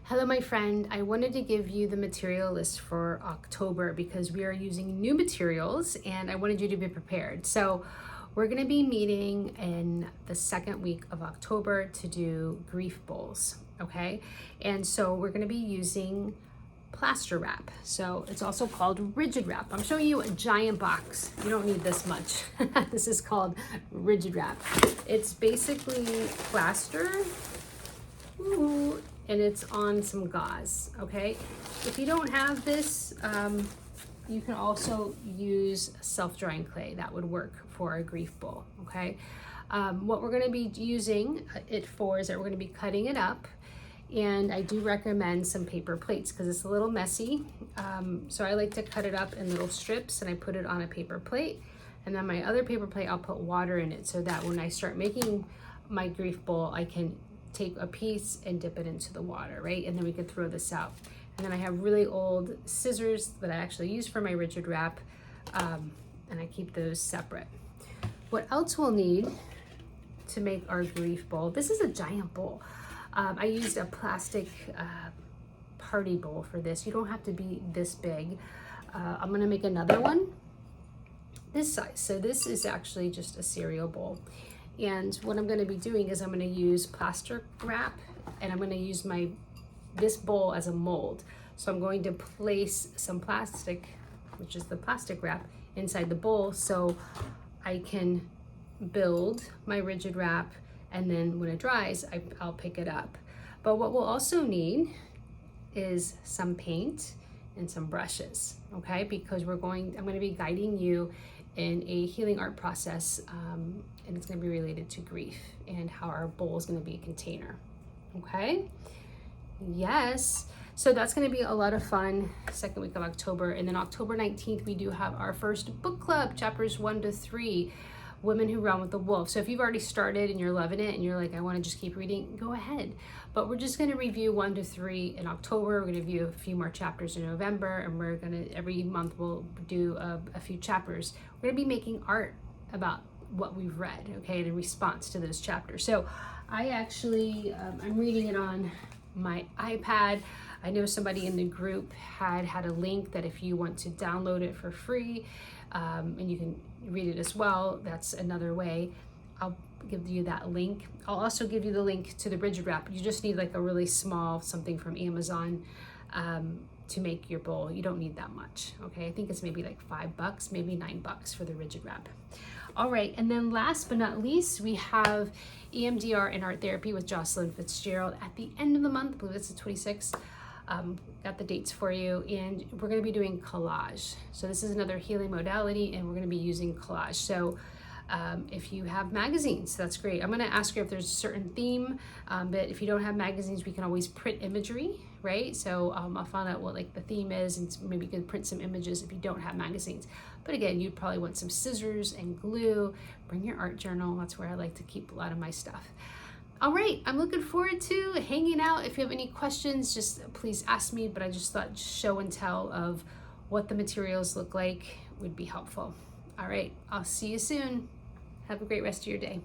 Hello, my friend. I wanted to give you the material list for October because we are using new materials and I wanted you to be prepared. So we're going to be meeting in the second week of October to do grief bowls, okay? And so we're going to be using plaster wrap. So it's also called rigid wrap. I'm showing you a giant box. You don't need this much. This is called rigid wrap. It's basically plaster. Ooh, and it's on some gauze, okay? If you don't have this, you can also use self-drying clay. That would work for a grief bowl, okay? What we're gonna be using it for is that we're gonna be cutting it up, and I do recommend some paper plates because it's a little messy. So I like to cut it up in little strips and I put it on a paper plate. And then my other paper plate, I'll put water in it so that when I start making my grief bowl, I can take a piece and dip it into the water, right? And then we can throw this out. And then I have really old scissors that I actually use for my rigid wrap, and I keep those separate. What else we'll need to make our grief bowl, this is a giant bowl. I used a plastic party bowl for this. You don't have to be this big. I'm gonna make another one this size. So this is actually just a cereal bowl. And what I'm gonna be doing is I'm gonna use plaster wrap and I'm gonna use this bowl as a mold. So I'm going to place some plastic, which is the plastic wrap, inside the bowl so I can build my rigid wrap, and then when it dries, I'll pick it up. But what we'll also need is some paint and some brushes, okay? Because I'm gonna be guiding you in a healing art process, and it's gonna be related to grief and how our bowl is gonna be a container, okay? Yes, so that's gonna be a lot of fun, second week of October. And then October 19th, we do have our first book club, chapters 1 to 3, Women Who Run with the Wolf. So if you've already started and you're loving it and you're like, I wanna just keep reading, go ahead. But we're just gonna review 1 to 3 in October. We're gonna review a few more chapters in November, and we're gonna, every month we'll do a few chapters. We're gonna be making art about what we've read, okay, in response to those chapters. So I actually, I'm reading it on my iPad. I know somebody in the group had a link that if you want to download it for free, and you can read it as well, that's another way. I'll give you that link. I'll also give you the link to the rigid wrap. You just need like a really small something from Amazon to make your bowl. You don't need that much, okay? I think it's maybe like $5, maybe $9 for the rigid wrap. All right, and then last but not least, we have EMDR and Art Therapy with Jocelyn Fitzgerald at the end of the month. I believe it's the 26th. Got the dates for you, and we're going to be doing collage. So this is another healing modality, and we're going to be using collage. So if you have magazines, that's great. I'm going to ask you if there's a certain theme, but if you don't have magazines, we can always print imagery, right? So I'll find out what like the theme is, and maybe you can print some images if you don't have magazines. But again, you'd probably want some scissors and glue. Bring your art journal. That's where I like to keep a lot of my stuff. All right, I'm looking forward to hanging out. If you have any questions, just please ask me, but I just thought show and tell of what the materials look like would be helpful. All right, I'll see you soon. Have a great rest of your day.